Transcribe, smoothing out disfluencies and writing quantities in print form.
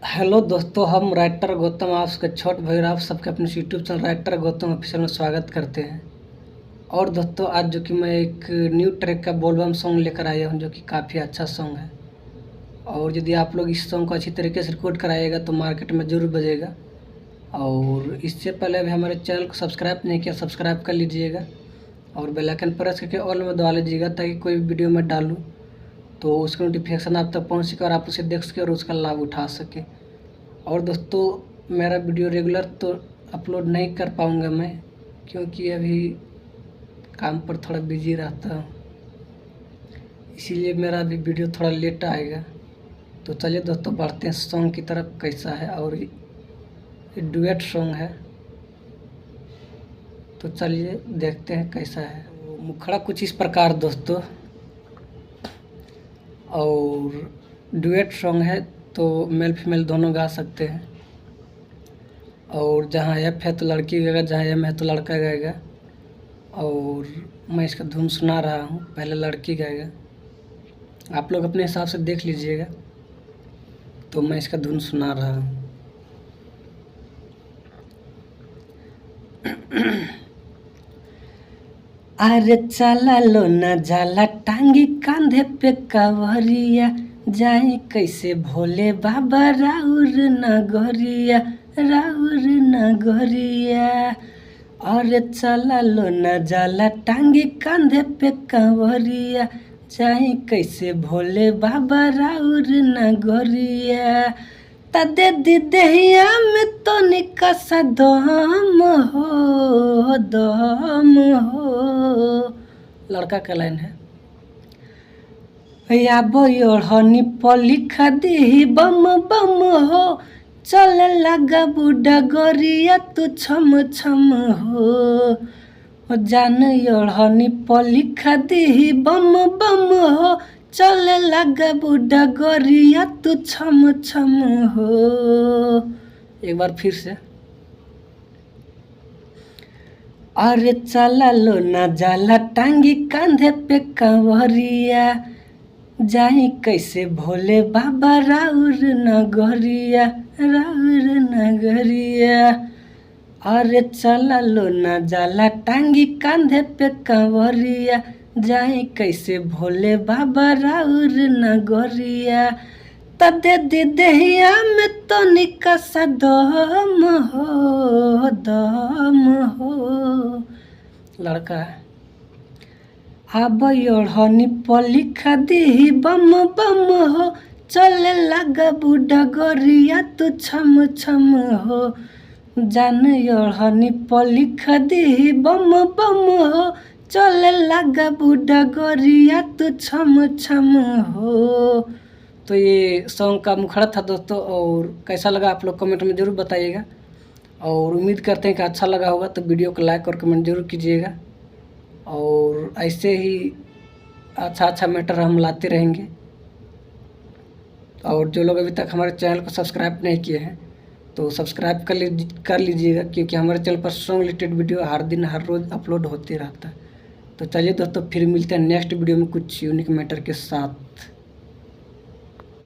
Hello दोस्तों, हम writer Gautam आपके छोट भाई और आप सबके अपने YouTube channel writer Gautam official में स्वागत करते हैं। और दोस्तों, आज जो कि मैं एक न्यू ट्रैक का बोलबम सॉन्ग लेकर आया हूं, जो कि काफ़ी अच्छा सॉन्ग है। और यदि आप लोग इस सॉन्ग को अच्छी तरीके से रिकॉर्ड कराइएगा तो मार्केट में ज़रूर बजेगा। और इससे पहले अभी हमारे चैनल को सब्सक्राइब नहीं किया, सब्सक्राइब कर लीजिएगा और बेल आइकन प्रेस करके ऑल में दबा लीजिएगा, ताकि कोई वीडियो मैं डालूँ तो उसका नोटिफिकेशन आप तक पहुँच सके और आप उसे देख सके और उसका लाभ उठा सके। और दोस्तों, मेरा वीडियो रेगुलर तो अपलोड नहीं कर पाऊँगा मैं, क्योंकि अभी काम पर थोड़ा बिजी रहता हूँ, इसीलिए मेरा अभी वीडियो थोड़ा लेट आएगा। तो चलिए दोस्तों, बढ़ते हैं सॉन्ग की तरफ। कैसा है, और ये डुएट सॉन्ग है, तो चलिए देखते हैं कैसा है। मुखड़ा कुछ इस प्रकार दोस्तों, और डुएट सॉन्ग है तो मेल फीमेल दोनों गा सकते हैं। और जहाँ एफ है तो लड़की गाएगा, जहाँ एम है तो लड़का गाएगा। और मैं इसका धुन सुना रहा हूँ, पहले लड़की गाएगा, आप लोग अपने हिसाब से देख लीजिएगा। तो मैं इसका धुन सुना रहा हूँ। अरे चला लो न जाला टांगी कांधे पे कावरिया, जाए कैसे भोले बाबा राउर नगरिया, राउर नगरिया। अरे चला लो न जाला टांगी कांधे पे कावरिया, जाए कैसे भोले बाबा राउर नगरिया। तदे दिदेहिया में तो निकसा दम हो, दम हो। लड़का का लाइन है, या बोहनी पलिखा दी बम बम हो, चल लगा बुढ़ा गोरिया तू छम छम हो। जान योड़नी पलिखा दी बम बम हो, चल लगा बुढ़ा गोरिया तू छम छम हो। एक बार फिर से। अरे चला लो ना जाला टांगी कांधे पे कांवरिया, जाई कैसे भोले बाबा राउर नगरिया, राउर नगरिया। अरे चला लो ना जाला टांगी कांधे पे कांवरिया, जाए कैसे भोले बाबा राउर नगरिया। तदे दिदेहिया में तो निकसा दम हो, दम हो। लड़का, अब योड़नी पलिखा दी बम बम हो, चले लगा बुढ़ा गोरिया तू छम छम हो। जान योड़नी पलिखा दी बम बम हो, चले लगा बुढ़ा गोरिया तू छम छम हो। तो ये सॉन्ग का मुखड़ा था दोस्तों, और कैसा लगा आप लोग कमेंट में ज़रूर बताइएगा। और उम्मीद करते हैं कि अच्छा लगा होगा, तो वीडियो को लाइक और कमेंट ज़रूर कीजिएगा। और ऐसे ही अच्छा अच्छा मैटर हम लाते रहेंगे। और जो लोग अभी तक हमारे चैनल को सब्सक्राइब नहीं किए हैं तो सब्सक्राइब कर लीजिएगा, क्योंकि हमारे चैनल पर सॉन्ग रिलेटेड वीडियो हर दिन हर रोज़ अपलोड होते रहता है। तो चलिए दोस्तों, फिर मिलते हैं नेक्स्ट वीडियो में कुछ यूनिक मैटर के साथ।